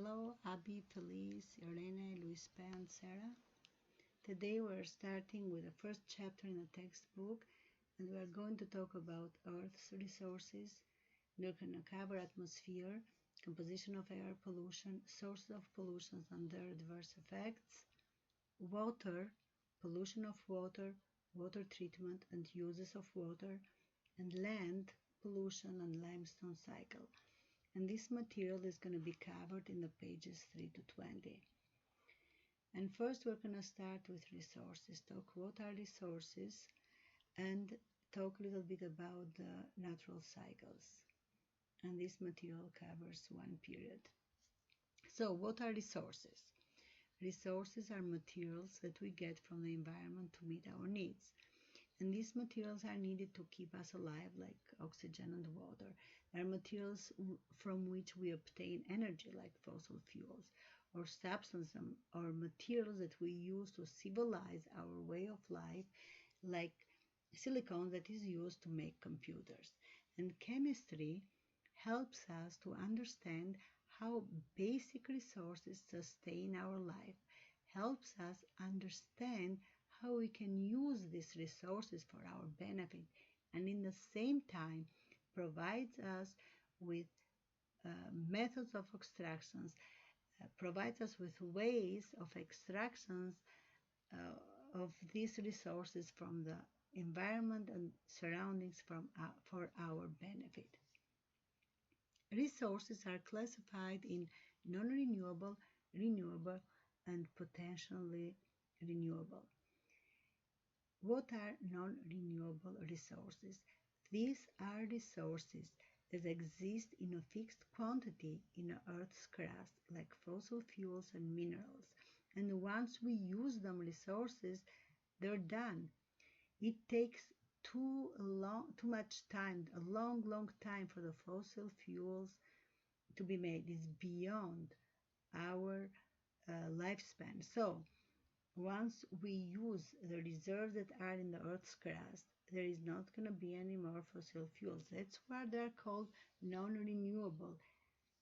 Hello, Abby, Felice, Irene, Luis P, and Sarah. Today we're starting with the first chapter in the textbook, and we're going to talk about Earth's resources. We're going to cover atmosphere, composition of air pollution, sources of pollution and their adverse effects, water, pollution of water, water treatment and uses of water, and land, pollution and limestone cycle. And this material is going to be covered in the pages 3 to 20. And first we're going to start with resources, talk what are resources, and talk a little bit about the natural cycles. And this material covers one period. So what are resources? Resources are materials that we get from the environment to meet our needs. And these materials are needed to keep us alive, like oxygen and water. They are materials from which we obtain energy, like fossil fuels, or substances or materials that we use to civilize our way of life, like silicon that is used to make computers. And chemistry helps us to understand how basic resources sustain our life, helps us understand how we can use these resources for our benefit, and in the same time provides us with methods of extractions, provides us with ways of extractions of these resources from the environment and surroundings for our benefit. Resources are classified in non-renewable, renewable, and potentially renewable. What are non-renewable resources? These are resources that exist in a fixed quantity in Earth's crust, like fossil fuels and minerals. And once we use them resources, they're done. It takes too much time, a long time for the fossil fuels to be made. It's beyond our lifespan. So once we use the reserves that are in the Earth's crust, there is not going to be any more fossil fuels. That's why they're called non-renewable.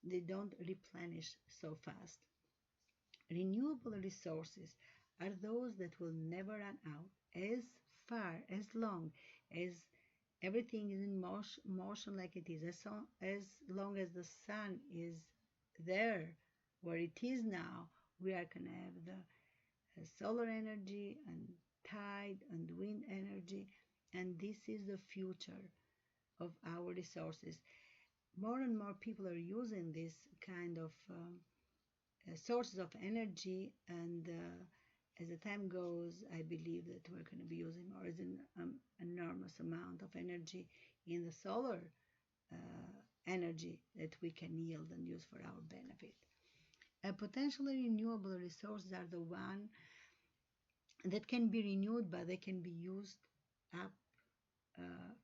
They don't replenish so fast. Renewable resources are those that will never run out as long as everything is in motion like it is, as long as the sun is there where it is now. We are going to have the solar energy and tide and wind energy, and this is the future of our resources. More and more people are using this kind of sources of energy, and as the time goes, I believe that we're going to be using more an enormous amount of energy in the solar energy that we can yield and use for our benefit. Potentially renewable resources are the one that can be renewed, but they can be used up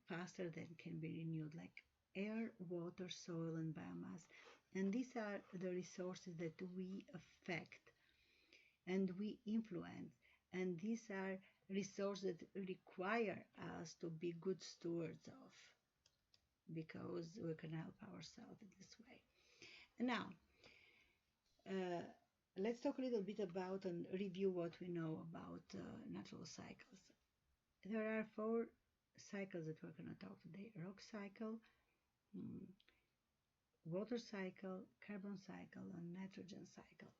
faster than can be renewed, like air, water, soil, and biomass. And these are the resources that we affect and we influence. And these are resources that require us to be good stewards of, because we can help ourselves in this way. And now, let's talk a little bit about and review what we know about natural cycles. There are 4 cycles that we're going to talk today: rock cycle, water cycle, carbon cycle, and nitrogen cycle.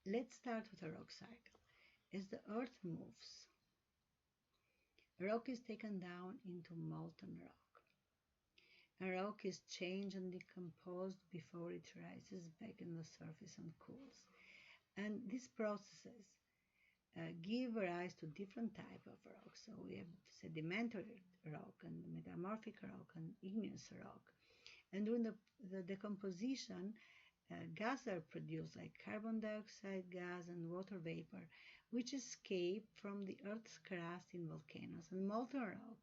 Let's start with a rock cycle. As the Earth moves, rock is taken down into molten rock. A rock is changed and decomposed before it rises back in the surface and cools. And these processes give rise to different types of rocks. So we have sedimentary rock and metamorphic rock and igneous rock. And during the decomposition, gases are produced, like carbon dioxide gas and water vapor, which escape from the Earth's crust in volcanoes. And molten rock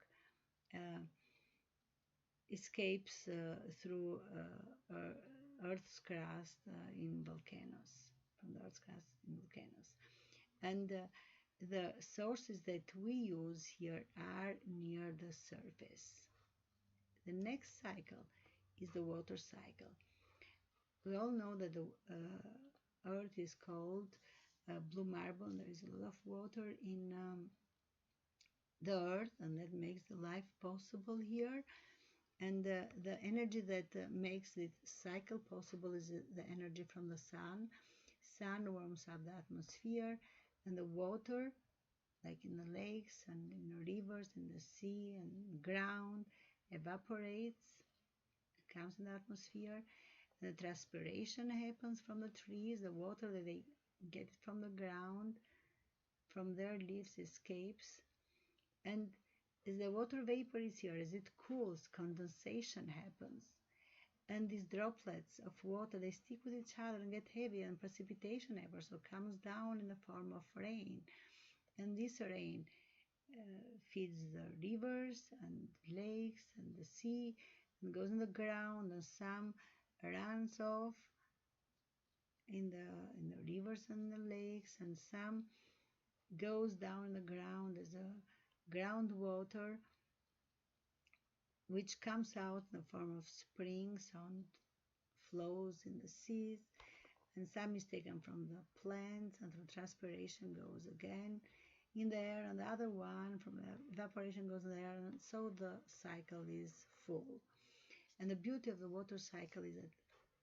escapes through Earth's crust in volcanoes, from the Earth's crust in volcanoes. And the sources that we use here are near the surface. The next cycle is the water cycle. we all know that the Earth is called blue marble. There is a lot of water in the Earth, and that makes the life possible here. And the energy that makes this cycle possible is the energy from the sun. Sun warms up the atmosphere, and the water, like in the lakes and in the rivers, in the sea and ground, evaporates, comes in the atmosphere. The transpiration happens from the trees, the water that they get from the ground, from their leaves escapes. And as the water vapor is here, as it cools, condensation happens. And these droplets of water, they stick with each other and get heavy, and precipitation ever so comes down in the form of rain. And this rain feeds the rivers and lakes and the sea and goes in the ground, and some runs off in the rivers and the lakes, and some goes down in the ground as a groundwater, which comes out in the form of springs and flows in the seas, and some is taken from the plants and through transpiration goes again in the air, and the other one from the evaporation goes in the air, and so the cycle is full. And the beauty of the water cycle is that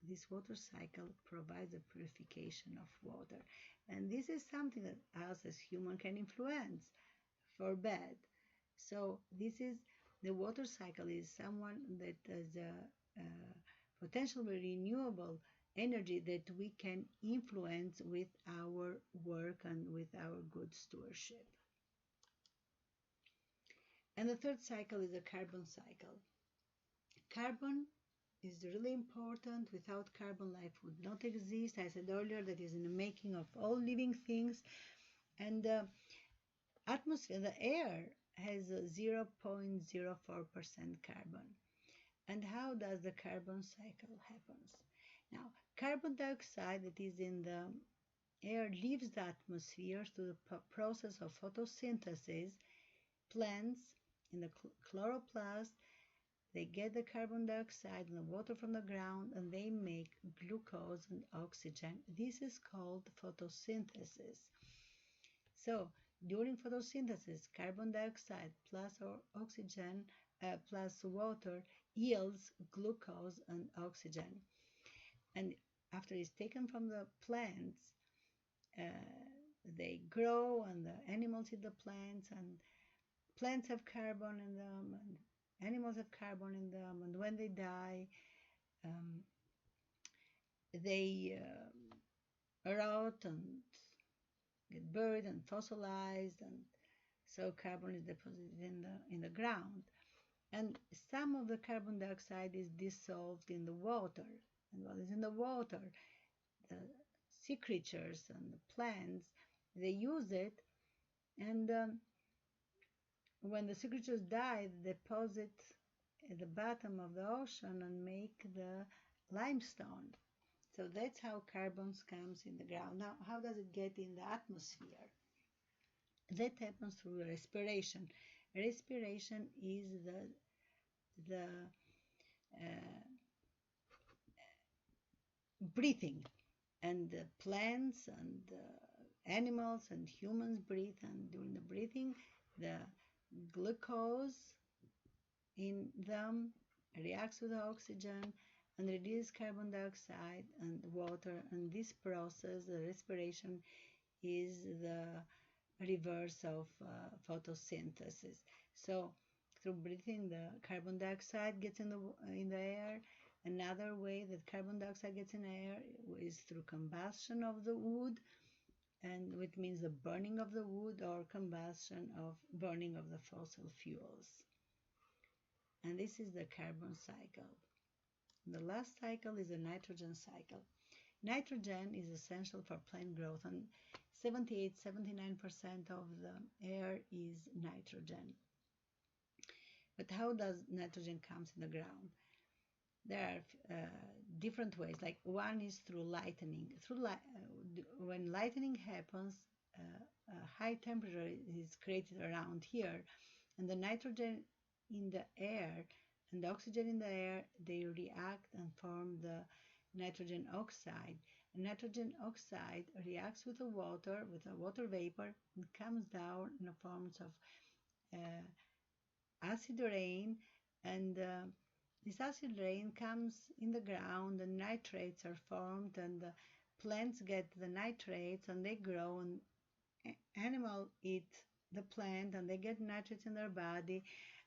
this water cycle provides a purification of water, and this is something that us as human can influence for bad. So this is the water cycle is someone that has a potentially renewable energy that we can influence with our work and with our good stewardship. And the third cycle is the carbon cycle. Carbon is really important. Without carbon, life would not exist. I said earlier that is in the making of all living things. And the atmosphere, the air has 0.04% carbon. And how does the carbon cycle happens? Now, carbon dioxide that is in the air leaves the atmosphere through the process of photosynthesis. Plants in the chloroplast, they get the carbon dioxide and the water from the ground, and they make glucose and oxygen. This is called photosynthesis. So during photosynthesis, carbon dioxide plus oxygen plus water yields glucose and oxygen. And after it's taken from the plants, uh, they grow and the animals eat the plants, and plants have carbon in them and animals have carbon in them, and when they die, um, they rot and get buried and fossilized, and so carbon is deposited in the ground. And some of the carbon dioxide is dissolved in the water, and what is in the water, the sea creatures and the plants, they use it, and when the sea creatures die, they deposit at the bottom of the ocean and make the limestone. So that's how carbon comes in the ground. Now, how does it get in the atmosphere? That happens through respiration. Respiration is the breathing, and the plants and animals and humans breathe, and during the breathing, the glucose in them reacts with the oxygen and releases carbon dioxide and water, and this process, the respiration, is the reverse of photosynthesis. So through breathing, the carbon dioxide gets in the air. Another way that carbon dioxide gets in the air is through combustion of the wood, and which means the burning of the wood or combustion of burning of the fossil fuels. And this is the carbon cycle. The last cycle is the nitrogen cycle. Nitrogen is essential for plant growth, and 78-79% of the air is nitrogen. But how does nitrogen comes in the ground? There are different ways. Like one is through lightning. When lightning happens, a high temperature is created around here, and the nitrogen in the air and the oxygen in the air, they react and form the nitrogen oxide. Nitrogen oxide reacts with the water vapor, and comes down in the forms of acid rain, and this acid rain comes in the ground, and nitrates are formed, and the plants get the nitrates, and they grow, and animals eat the plant, and they get nitrates in their body,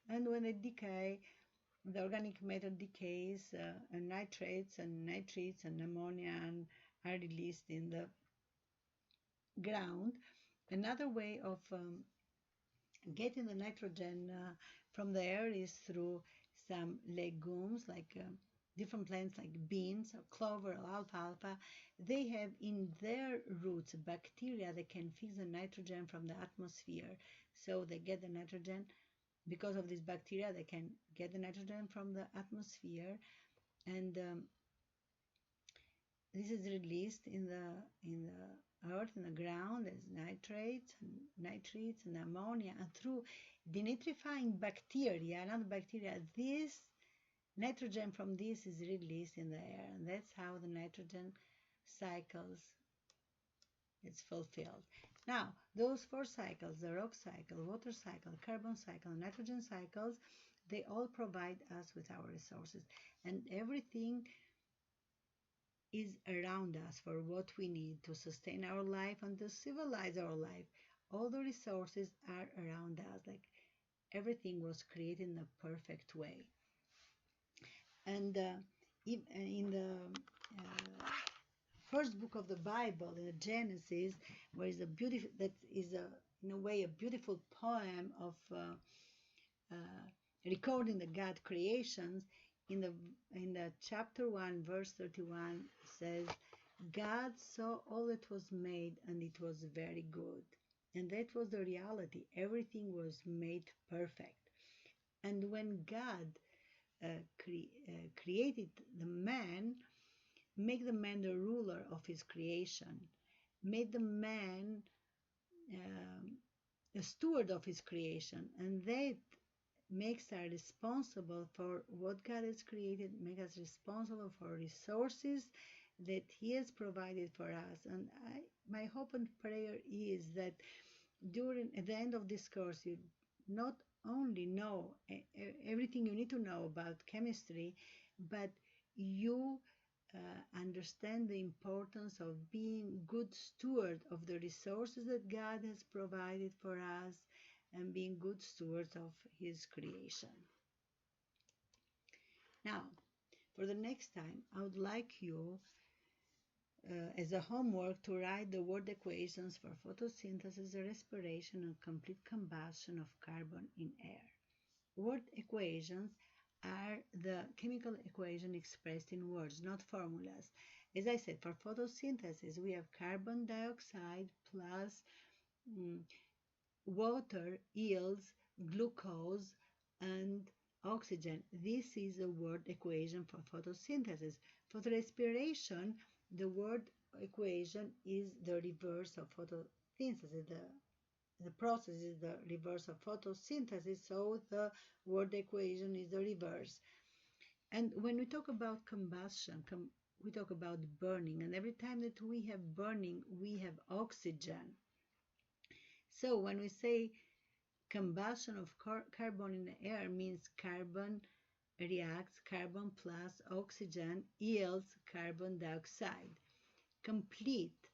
and when they decay, the organic matter decays, and nitrates and nitrites and ammonia are released in the ground. Another way of getting the nitrogen from the air is through some legumes, like different plants like beans or clover or alfalfa. They have in their roots bacteria that can fix the nitrogen from the atmosphere. So they get the nitrogen. Because of this bacteria, they can get the nitrogen from the atmosphere, and this is released in the earth, in the ground, as nitrates and nitrites and ammonia, and through denitrifying bacteria, not bacteria, this nitrogen from this is released in the air, and that's how the nitrogen cycles is fulfilled. Now, those four cycles, the rock cycle, water cycle, carbon cycle, nitrogen cycles, they all provide us with our resources, and everything is around us for what we need to sustain our life and to civilize our life. All the resources are around us, like everything was created in a perfect way. And in the first book of the Bible, in the Genesis, where is a beautiful, that is in a way a beautiful poem of recording the God creations. In the chapter 1, verse 31 says, God saw all that was made, and it was very good. And that was the reality. Everything was made perfect. And when God created the man, make the man the ruler of his creation, made the man a steward of his creation, and that makes us responsible for what God has created, make us responsible for resources that He has provided for us. And my hope and prayer is that at the end of this course, you not only know everything you need to know about chemistry, but you understand the importance of being good steward of the resources that God has provided for us, and being good stewards of His creation. Now, for the next time, I would like you, as a homework, to write the word equations for photosynthesis, respiration, and complete combustion of carbon in air. Word equations are the chemical equation expressed in words, not formulas. As I said, for photosynthesis, we have carbon dioxide plus water yields glucose and oxygen. This is a word equation for photosynthesis. For the respiration, the word equation is the reverse of photosynthesis. The process is the reverse of photosynthesis, so the word equation is the reverse. And when we talk about combustion, we talk about burning, and every time that we have burning, we have oxygen. So when we say combustion of carbon in the air, means carbon reacts, carbon plus oxygen yields carbon dioxide. Complete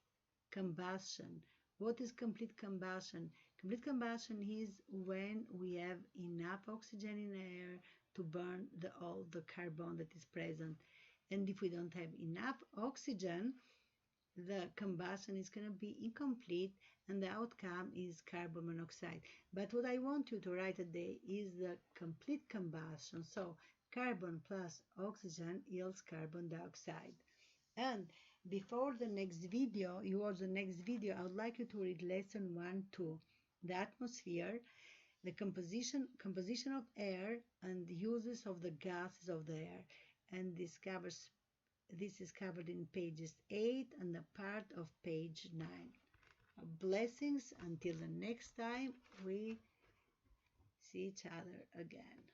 combustion. What is complete combustion? Complete combustion is when we have enough oxygen in the air to burn all the carbon that is present. And if we don't have enough oxygen, the combustion is going to be incomplete, and the outcome is carbon monoxide. But what I want you to write today is the complete combustion. So carbon plus oxygen yields carbon dioxide. And before the next video, I would like you to read lesson 1-2, the atmosphere, the composition of air, and the uses of the gases of the air. And this is covered in pages 8 and a part of page 9. Blessings until the next time we see each other again.